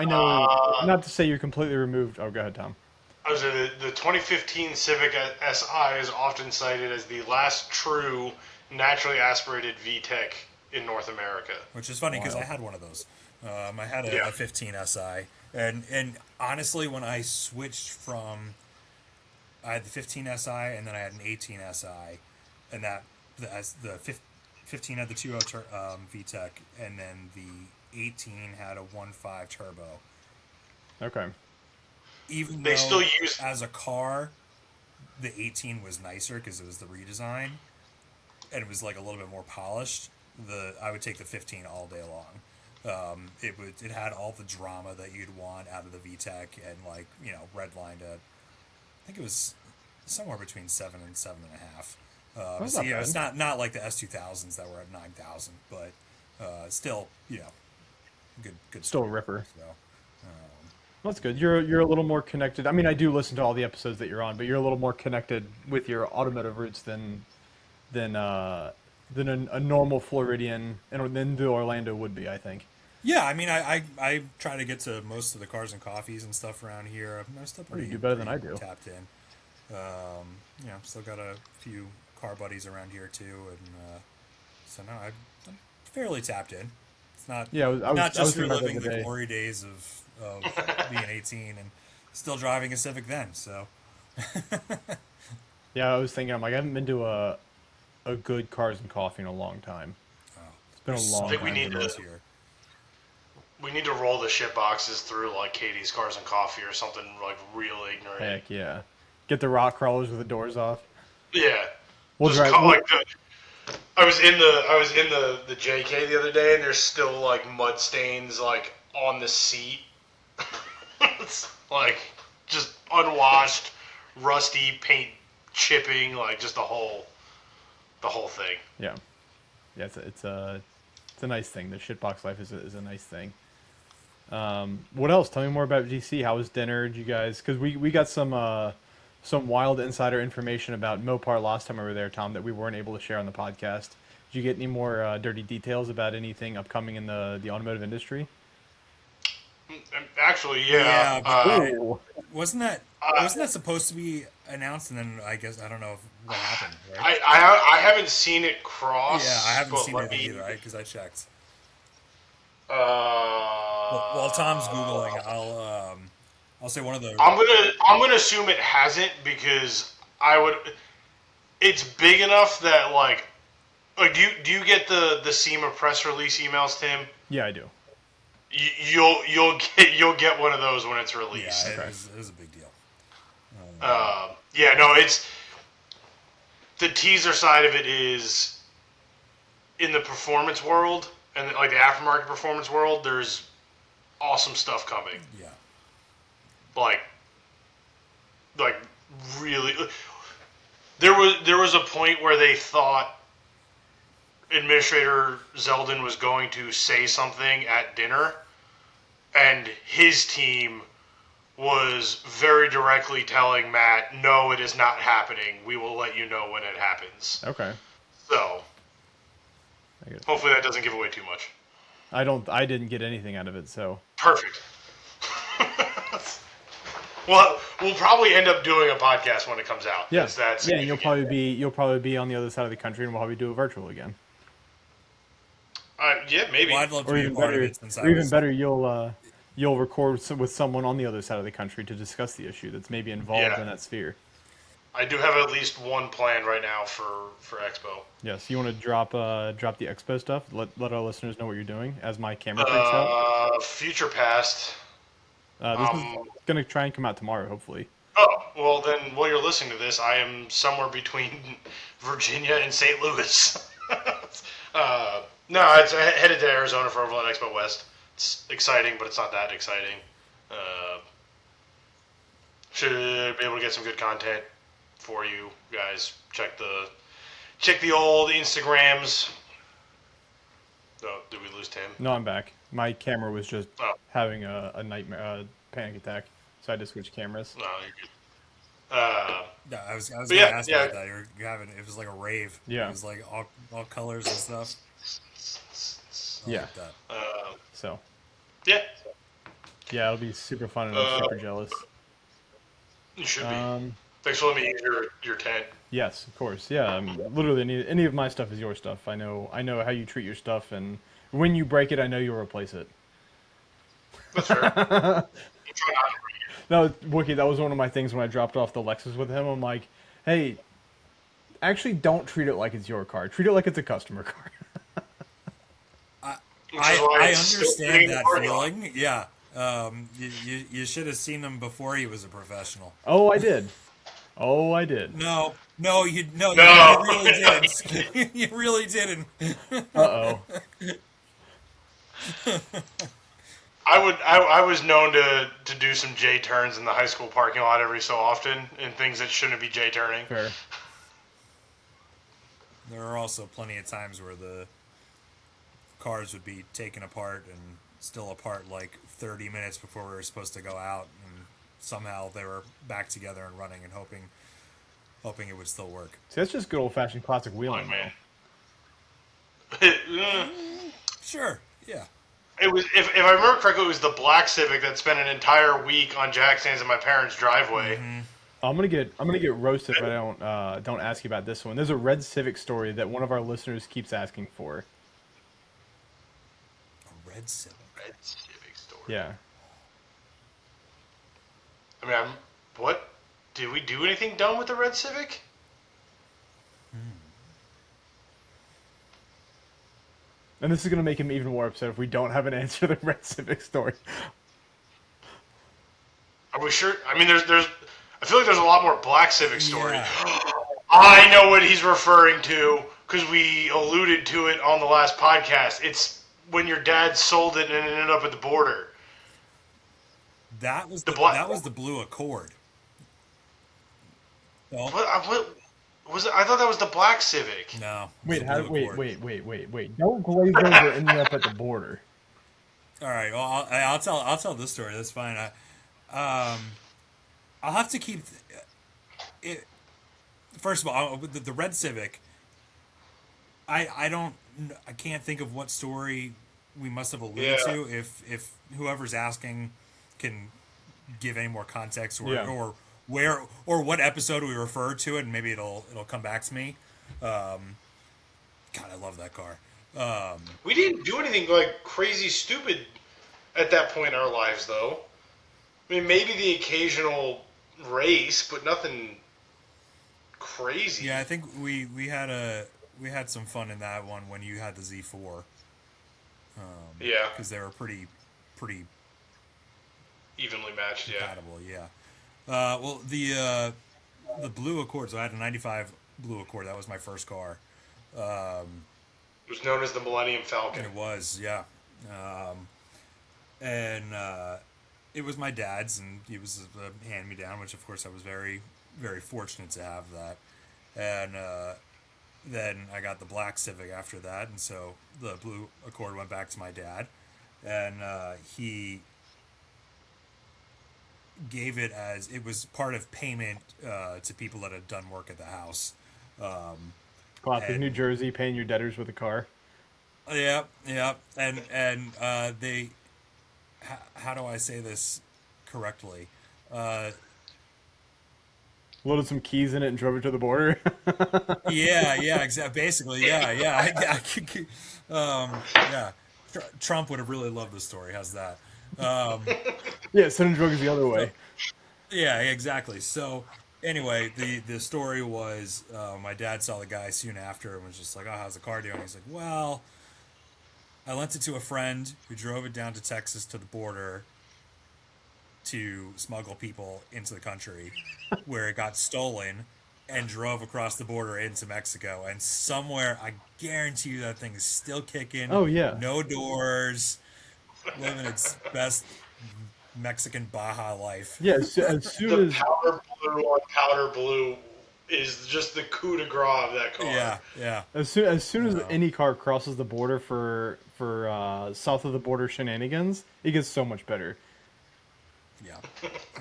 Not to say you're completely removed. Oh, go ahead, Tom. I was the 2015 Civic Si is often cited as the last true naturally aspirated VTEC in North America. Which is funny because I had one of those. I had a 15 Si, and honestly, when I switched from, I had the 15 Si and then I had an 18 Si, and the 15 had the 2.0 VTEC, and then the 18 had a 1.5 turbo. Okay. Even they though, still use as a car, the 18 was nicer because it was the redesign, and it was like a little bit more polished. I would take the 15 all day long. It had all the drama that you'd want out of the VTEC, and like redlined at, I think it was somewhere between 7 and 7.5. So it's not like the S2000s that were at 9,000, but still good. Still a ripper. So, that's good. You're a little more connected. I mean, I do listen to all the episodes that you're on, but you're a little more connected with your automotive roots than a normal Floridian and than the Orlando would be, I think. Yeah, I mean, I try to get to most of the cars and coffees and stuff around here. I'm still pretty. You do better than I do. Tapped in. Still got a few car buddies around here too, and so no, I'm fairly tapped in. It's not not just reliving the glory days of being 18 and still driving a Civic then. So. Yeah, I was thinking. I haven't been to a good cars and coffee in a long time. Oh, it's been a long time. We need to roll the shit boxes through like Katie's Cars and Coffee or something like real ignorant. Heck yeah! Get the rock crawlers with the doors off. Yeah. We'll drive. I was in the JK the other day, and there's still like mud stains like on the seat. It's like just unwashed, rusty paint chipping, like just the whole thing. Yeah. It's a nice thing. The shitbox life is a nice thing. What else? Tell me more about GC. How was dinner? Did you guys? Because we got some wild insider information about Mopar last time we were there, Tom, that we weren't able to share on the podcast. Did you get any more dirty details about anything upcoming in the automotive industry? Actually, yeah. Wasn't that supposed to be announced? And then I guess I don't know what happened. Right? I haven't seen it cross. Yeah, I haven't seen it either. Because I checked. While Tom's googling, I'll say one of the. I'm gonna assume it hasn't because it's big enough that like do you get the SEMA press release emails, Tim? Yeah, I do. You'll get one of those when it's released. Yeah, it was a big deal. It's the teaser side of it is in the performance world and like the aftermarket performance world. There's awesome stuff coming. Yeah. Like really, there was a point where they thought Administrator Zeldin was going to say something at dinner, and his team was very directly telling Matt, "No, it is not happening. We will let you know when it happens." Okay. So, hopefully that doesn't give away too much. I didn't get anything out of it, so. Perfect. Well, we'll probably end up doing a podcast when it comes out. Yeah. And you'll probably be on the other side of the country, and we'll probably do a virtual again. Yeah, maybe. Well, I'd love to be a part of it since even better, you'll you'll record with someone on the other side of the country to discuss the issue that's maybe involved in that sphere. I do have at least one planned right now for Expo. Yes, you want to drop the expo stuff? Let our listeners know what you're doing as my camera freaks out. Future past. This is gonna try and come out tomorrow, hopefully. Oh, well then, while you're listening to this, I am somewhere between Virginia and St. Louis. No, it's headed to Arizona for Overland Expo West. It's exciting, but it's not that exciting. Should be able to get some good content for you guys. Check the old Instagrams. Oh, did we lose Tim? No, I'm back. My camera was just having a nightmare, panic attack, so I had to switch cameras. No, you're good. No, I was gonna ask about that. You're having, it was like a rave. Yeah. It was like all colors and stuff. Yeah. Like that. So. Yeah. Yeah, it'll be super fun, and I'm super jealous. You should be. Thanks for letting me use your tent. Yes, of course. Yeah, literally any of my stuff is your stuff. I know how you treat your stuff, and when you break it, I know you'll replace it. That's fair. No, Wookie, that was one of my things when I dropped off the Lexus with him. I'm like, hey, actually don't treat it like it's your car. Treat it like it's a customer car. I understand that feeling. Yeah. You should have seen him before he was a professional. Oh, I did. No, you really didn't. You really didn't. Uh-oh. I was known to do some J turns in the high school parking lot every so often, and things that shouldn't be J turning. Fair. There are also plenty of times where the cars would be taken apart and still apart like 30 minutes before we were supposed to go out, and somehow they were back together and running and hoping it would still work. See, that's just good old-fashioned classic wheeling, man. Sure, yeah. It was, if I remember correctly, it was the black Civic that spent an entire week on jack stands in my parents' driveway. Mm-hmm. I'm gonna get roasted if I don't ask you about this one. There's a red Civic story that one of our listeners keeps asking for. A red Civic. Red Civic story. Yeah. I mean, what? Did we do anything dumb with the red Civic? And this is gonna make him even more upset if we don't have an answer to the red Civic story. Are we sure? I mean, there's. I feel like there's a lot more black Civic story. Yeah. I know what he's referring to because we alluded to it on the last podcast. It's when your dad sold it and it ended up at the border. That was that was the blue Accord. No? What was it? I thought that was the black Civic. No. Wait, wait. Don't glaze over ending up at the border. All right. Well, I'll tell this story. That's fine. I'll have to keep it. First of all, the red Civic. I can't think of what story we must have alluded to. If whoever's asking can give any more context or where or what episode we referred to it, and maybe it'll come back to me. God, I love that car. We didn't do anything like crazy stupid at that point in our lives, though. I mean, maybe the occasional race, but nothing crazy. Yeah, I think we had some fun in that one when you had the Z4. Yeah, because they were pretty evenly matched. Compatible, yeah. Well, the blue Accord. So I had a '95 blue Accord. That was my first car. It was known as the Millennium Falcon. It was, yeah. And it was my dad's, and he was a hand-me-down, which of course I was very, very fortunate to have that. And then I got the black Civic after that, and so the blue Accord went back to my dad, and he gave it as it was part of payment to people that had done work at the house. Classic New Jersey, paying your debtors with a car. Yeah, and they. How do I say this correctly? Loaded some keys in it and drove it to the border. yeah, exactly. Basically, yeah. Trump would have really loved the story. How's that? Yeah, sending drugs the other way. Yeah, exactly. So anyway, the story was my dad saw the guy soon after and was just like, "Oh, how's the car doing?" He's like, "Well, I lent it to a friend who drove it down to Texas to the border to smuggle people into the country, where it got stolen." And drove across the border into Mexico, and somewhere I guarantee you that thing is still kicking. Oh yeah. No doors, living its best Mexican Baja life. Yeah, as soon The as powder blue on powder blue is just the coup de grace of that car. Yeah, yeah. as any car crosses the border for south of the border shenanigans, it gets so much better. Yeah,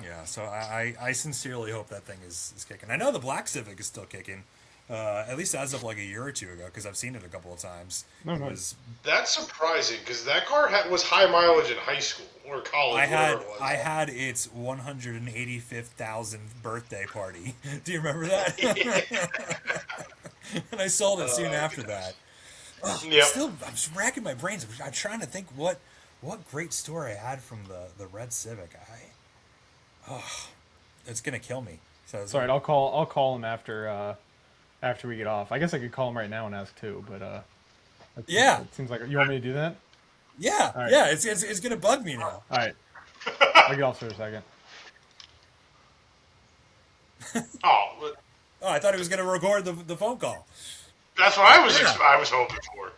yeah. So I sincerely hope that thing is kicking. I know the black Civic is still kicking, at least as of like a year or two ago, because I've seen it a couple of times. No, It no. was That's surprising because that car was high mileage in high school or college, whatever it was. I had its 185th birthday party. Do you remember that? And I sold it soon after that. Yep. I'm just racking my brains. I'm trying to think what great story I had from the red Civic. It's gonna kill me. So It's all right. I'll call him after we get off. I guess I could call him right now and ask too, but Yeah. it seems like you want me to do that. Yeah, All right. yeah. It's gonna bug me now. All right, I'll get off for a second. Oh, Oh, I thought he was gonna record the phone call. that's what I was Yeah. I was hoping for.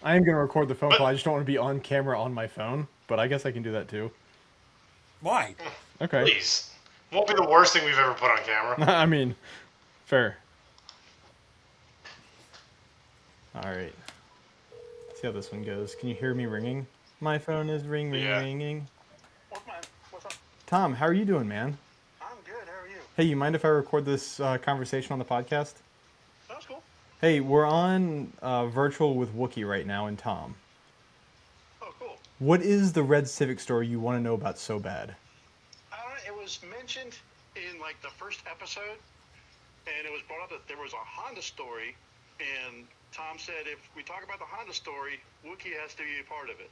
I am gonna record the phone call. I just don't want to be on camera on my phone, but I guess I can do that too. Why? Okay. Please, won't be the worst thing we've ever put on camera. I mean, fair. All right. See how this one goes. Can you hear me ringing? My phone is ringing. Yeah. What's up? Tom, how are you doing, man? I'm good. How are you? Hey, you mind if I record this conversation on the podcast? Sounds cool. Hey, we're on virtual with Wookie right now and Tom. Oh, cool. What is the red Civic story you want to know about so bad? It was mentioned in like the first episode, and it was brought up that there was a Honda story, and Tom said if we talk about the Honda story, Wookie has to be a part of it.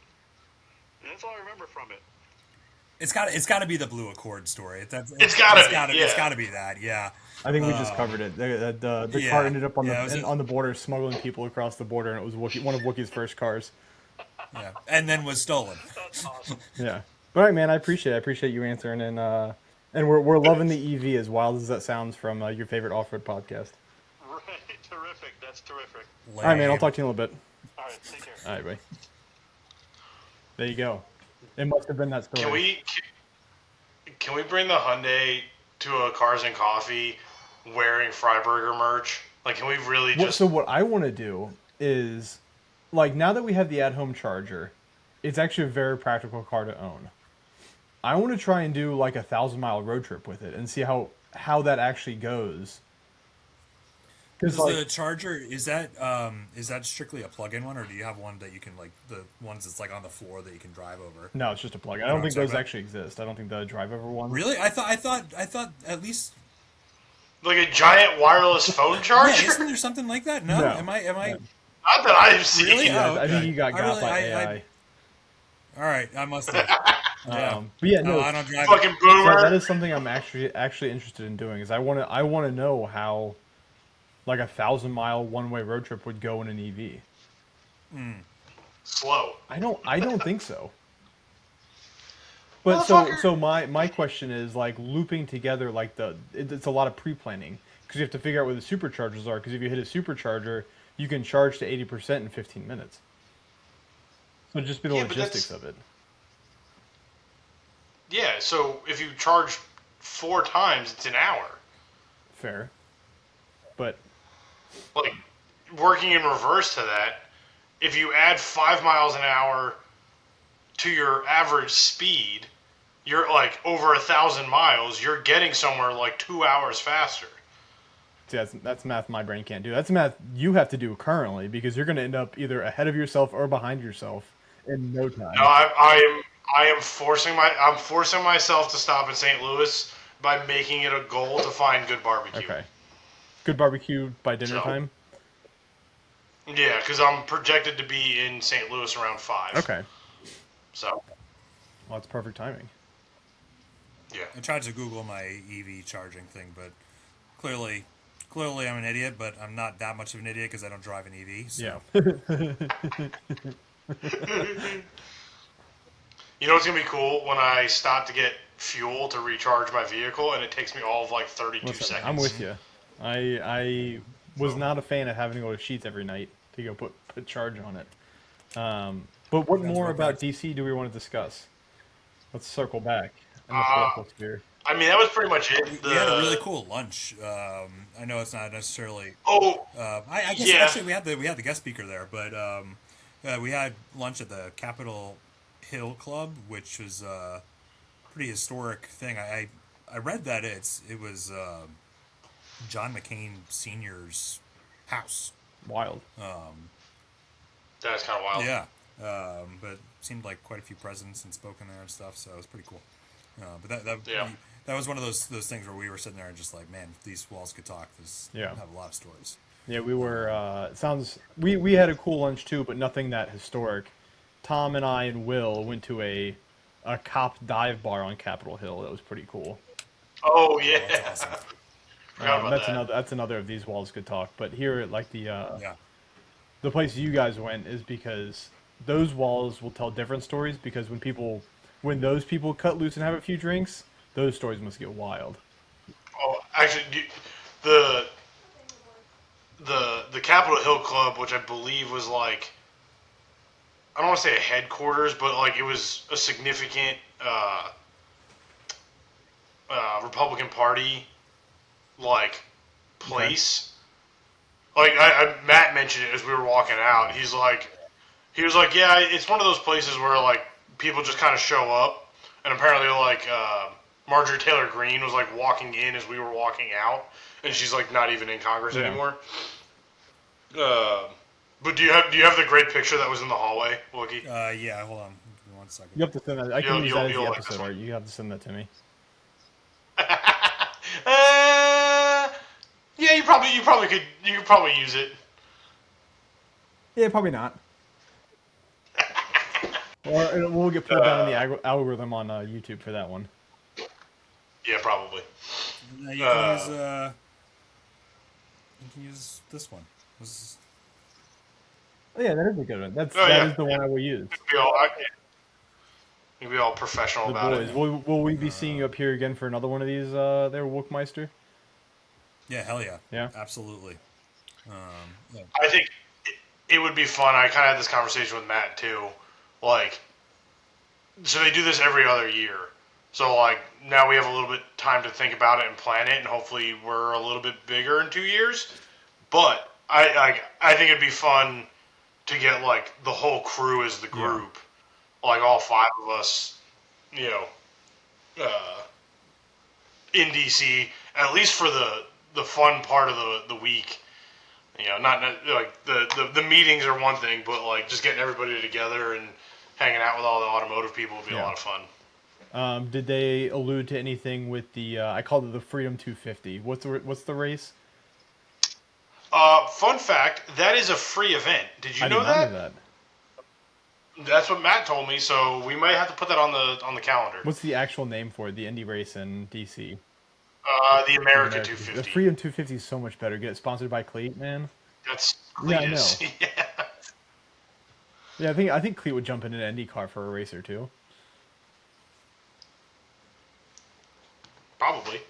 And that's all I remember from it. It's got to be the Blue Accord story. It's gotta be, It's yeah. got to be that. Yeah. I think we just covered it. The yeah. car ended up on Yeah, it was on the border, smuggling people across the border, and it was Wookie, one of Wookie's first cars. Yeah. And then was stolen. That's awesome. Yeah. All right, man. I appreciate you answering, and we're loving the EV, as wild as that sounds, from your favorite off-road podcast. Right. Terrific. That's terrific. All right, man. I'll talk to you in a little bit. All right. Take care. All right, bye. There you go. It must have been that story. Can we bring the Hyundai to a Cars and Coffee wearing Freiburger merch? Like, can we really just? So what I want to do is, like, now that we have the at-home charger, it's actually a very practical car to own. I want to try and do like 1,000-mile road trip with it and see how that actually goes. Does Because the charger is that strictly a plug-in one, or do you have one that you can like the ones that's like on the floor that you can drive over? no, it's just a plug. I don't think sorry those about- actually exist. I don't think the drive over one. Really? I thought at least. Like a giant wireless phone Yeah, charger? isn't there something like that? No. No. Am I? Not that I've seen. Really? Yeah, Oh, I think okay. you got I got really- by I- AI. All right, I must have. Yeah. But yeah, no. I don't drive. Fucking So boomer. that is something I'm actually interested in doing. Is I want to know how, like, 1,000-mile one-way road trip would go in an EV. Slow. I don't think so. But so Motherfucker. my question is, like, looping together, like, it's a lot of pre-planning because you have to figure out where the superchargers are, because if you hit a supercharger, you can charge to 80% in 15 minutes. So it'd just be the Yeah, but logistics of it. Yeah, so if you charge 4 times, it's an hour. Fair. But Like, working in reverse to that, if you add 5 miles an hour to your average speed, you're like over 1,000 miles, you're getting somewhere like 2 hours faster. see, that's math my brain can't do. That's math you have to do currently, because you're going to end up either ahead of yourself or behind yourself in no time. No, I'm forcing myself to stop in St. Louis by making it a goal to find good barbecue. Okay. Good barbecue by dinner So- time? Yeah, because I'm projected to be in St. Louis around 5. Okay. So Well, that's perfect timing. Yeah. I tried to Google my EV charging thing, but clearly I'm an idiot. But I'm not that much of an idiot because I don't drive an EV. So. Yeah. You know what's gonna be cool when I stop to get fuel to recharge my vehicle, and it takes me all of like 32 Listen, seconds. I'm with you. I was So- not a fan of having to go to Sheets every night to go put charge on it. But what more about DC do we want to discuss? Let's circle back in the political sphere. I mean, that was pretty much it. We had a really cool lunch. I know it's not necessarily. Oh, I guess yeah. actually we had the guest speaker there, but we had lunch at the Capitol Hill Club, which was a pretty historic thing. I read that it was John McCain Sr.'s house. Wild. That's kind of wild. Yeah, but it seemed like quite a few presidents had spoken there and stuff, so it was pretty cool. But that was one of those things where we were sitting there and just like, man, if these walls could talk, have a lot of stories. Yeah, we were. We had a cool lunch too, but nothing that historic. Tom and I and Will went to a cop dive bar on Capitol Hill. That was pretty cool. Oh yeah. That's awesome. Forgot about that. That's another of these walls could talk. But here, like Yeah. the place you guys went is because those walls will tell different stories. Because when those people cut loose and have a few drinks, those stories must get wild. Oh, actually, the Capitol Hill Club, which I believe was like, I don't want to say a headquarters, but like it was a significant Republican Party like place. Okay. Like Matt mentioned it as we were walking out. He was like, yeah, it's one of those places where like people just kind of show up, and apparently like Marjorie Taylor Greene was like walking in as we were walking out, and she's like not even in Congress anymore. But do you have the great picture that was in the hallway, Wookie? Yeah, hold on. Give me 1 second. You have to send that. I can use that as the like episode art. You have to send that to me. Yeah, you could probably use it. Yeah, probably not. Or we'll get pulled down in the algorithm on YouTube for that one. Yeah, probably. You can use this one. This is... Oh, yeah, that is a good one. That is the one I will use. You can be all professional about boys. it. Will we be seeing you up here again for another one of these there, Wookmeister? Yeah, hell yeah. Yeah? Absolutely. Yeah. I think it would be fun. I kind of had this conversation with Matt, too. Like, so they do this every other year. So, like, now we have a little bit time to think about it and plan it, and hopefully we're a little bit bigger in 2 years. But I think it'd be fun to get, like, the whole crew as the group. Yeah. Like, all 5 of us, you know, in DC, at least for the fun part of the week. You know, not like the meetings are one thing, but like just getting everybody together and hanging out with all the automotive people would be a lot of fun. Did they allude to anything with the? I called it the Freedom 250. What's the race? Fun fact: that is a free event. Did you know that? I did not know that. That's what Matt told me. So we might have to put that on the calendar. What's the actual name for it? The Indy race in DC? The America 250. The Freedom 250 is so much better. Get it sponsored by Cleat, man. That's Cletus. Yeah, I know. Yeah. Yeah, I think Cleat would jump in an IndyCar for a race or two. Probably.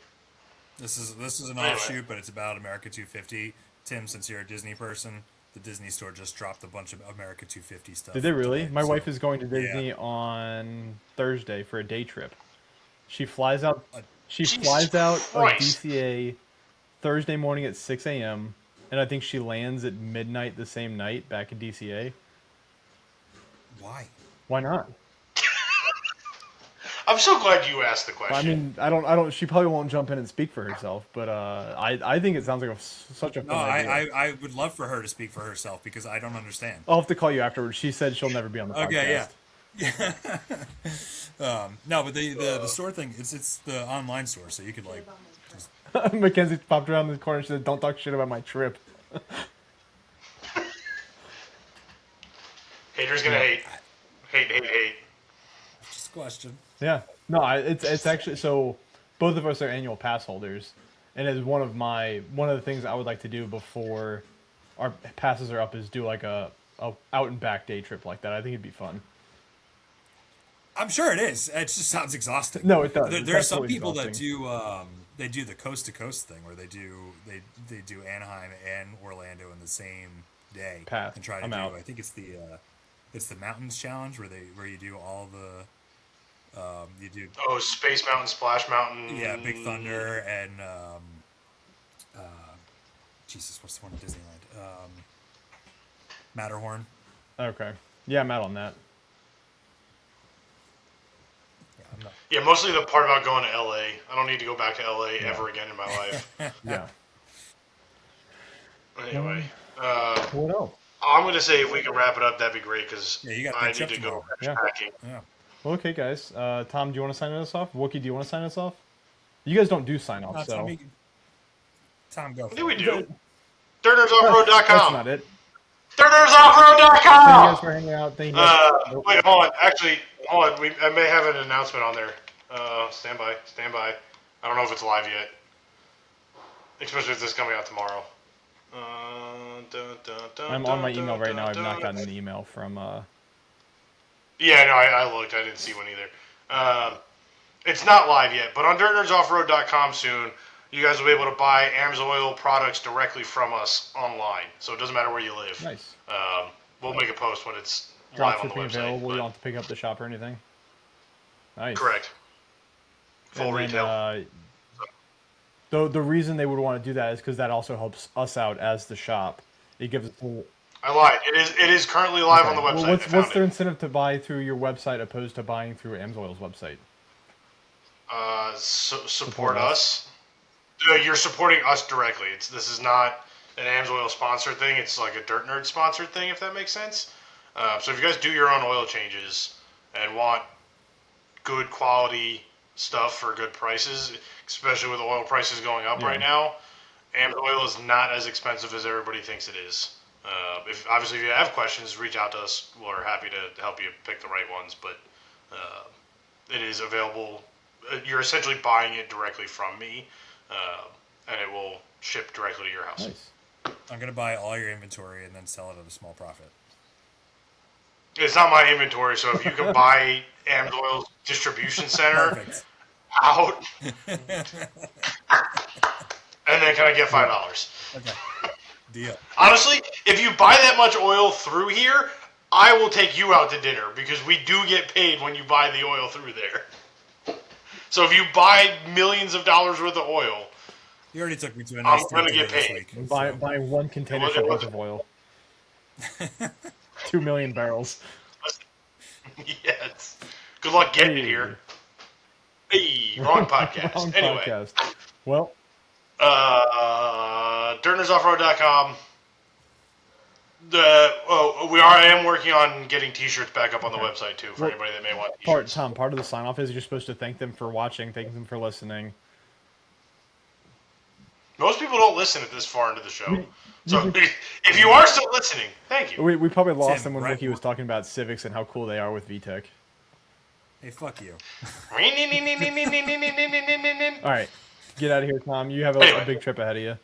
This is an offshoot, but it's about America 250. Tim, since you're a Disney person, the Disney store just dropped a bunch of America 250 stuff. Did they really? Today, My wife is going to Disney on Thursday for a day trip. She flies out. She flies out of DCA Thursday morning at 6 a.m. and I think she lands at midnight the same night back in DCA. Why? Why not? I'm so glad you asked the question. I mean, I don't. She probably won't jump in and speak for herself, but I think it sounds like such a fun idea. I would love for her to speak for herself because I don't understand. I'll have to call you afterwards. She said she'll never be on the podcast. Okay, yeah. No, but the store thing, it's the online store, so you could like just... Mackenzie popped around the corner and said, "Don't talk shit about my trip." Haters gonna hate. Hate. question. Yeah. No, it's actually so. Both of us are annual pass holders, and as one of the things I would like to do before our passes are up is do like a out and back day trip like that. I think it'd be fun. I'm sure it is. It just sounds exhausting. No, it does. There are some Absolutely people that exhausting. do they do the coast to coast thing where they do Anaheim and Orlando in the same day Path. and try to I'm do. out. I think it's the mountains challenge where you do all the you do Oh, Space Mountain, Splash Mountain. yeah Big Thunder and Jesus, what's the one in Disneyland? Matterhorn. Okay. Yeah, I'm out on that. Yeah, I'm not. Yeah, mostly the part about going to LA. I don't need to go back to LA ever again in my life. Yeah. Anyway, What else? I'm gonna say if we can wrap it up, that'd be great because Yeah, you got a I big need trip to go tomorrow. backpacking. Yeah. Well, okay, guys. Tom, do you want to sign us off? Wookie, do you want to sign us off? You guys don't do sign offs, so. Tom, go. Yeah, we it. do. That's DirtNerdsOffroad.com. not it. Thank you DirtNerdsOffroad.com. guys for hanging out. Thank you guys. Wait, hold on. Actually, hold on. I may have an announcement on there. Stand by. Stand by. I don't know if it's live yet. Especially if this is coming out tomorrow. I'm on my email right now. I've not gotten an email from. Yeah, no, I looked. I didn't see one either. It's not live yet, but on DirtNerdsOffroad.com soon, you guys will be able to buy AMSOIL products directly from us online. So it doesn't matter where you live. Nice. We'll make a post when it's Drop live on the shipping website. available. You don't have to pick up the shop or anything. Nice. Correct. Full And retail. Then, the reason they would want to do that is because that also helps us out as the shop. It gives us. I lied. It is currently live on the website. Well, what's their it. incentive to buy through your website opposed to buying through AMSOIL's website? Support us. You're supporting us directly. This is not an AMSOIL sponsored thing. It's like a Dirt Nerd sponsored thing, if that makes sense. So if you guys do your own oil changes and want good quality stuff for good prices, especially with oil prices going up right now, AMSOIL is not as expensive as everybody thinks it is. If you have questions, reach out to us. We're happy to help you pick the right ones. But it is available. You're essentially buying it directly from me, and it will ship directly to your house. Nice. I'm gonna buy all your inventory and then sell it at a small profit. It's not my inventory, so if you can buy AMSOIL's distribution center Perfect. out, and then can I get $5? Okay. Deal. Honestly, if you buy that much oil through here, I will take you out to dinner because we do get paid when you buy the oil through there. So if you buy millions of dollars worth of oil, You already took me to a I'm nice gonna dinner get this paid. week. Buying one container ship worth of oil. 2 million barrels. yes. Good luck getting it here. Hey, wrong podcast. Wrong Anyway, podcast. Well, DirtNerdsOffroad.com. I am working on getting T-shirts back up on the website too for anybody that may want T-shirts. part of the sign off is you're supposed to thank them for watching, thank them for listening. Most people don't listen at this far into the show. So if you are still listening, thank you. We probably lost Tim, them when right- Wookie was talking about Civics and how cool they are with VTEC. Hey, fuck you. All right, get out of here, Tom. You have a Anyway. big trip ahead of you.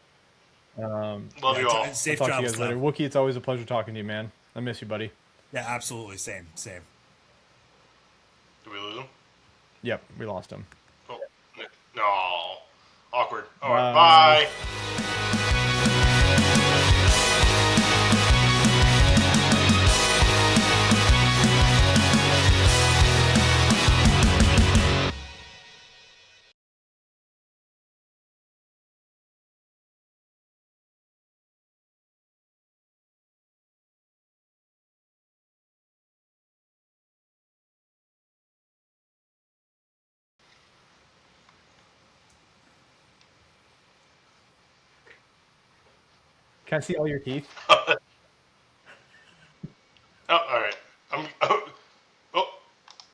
Love you all. Safe Talk to you travels, guys later. Tom. Wookie, it's always a pleasure talking to you, man. I miss you, buddy. Yeah, absolutely. Same. Did we lose him? Yep, we lost him. Oh, no. Awkward. All right, Bye. bye. Can I see all your teeth?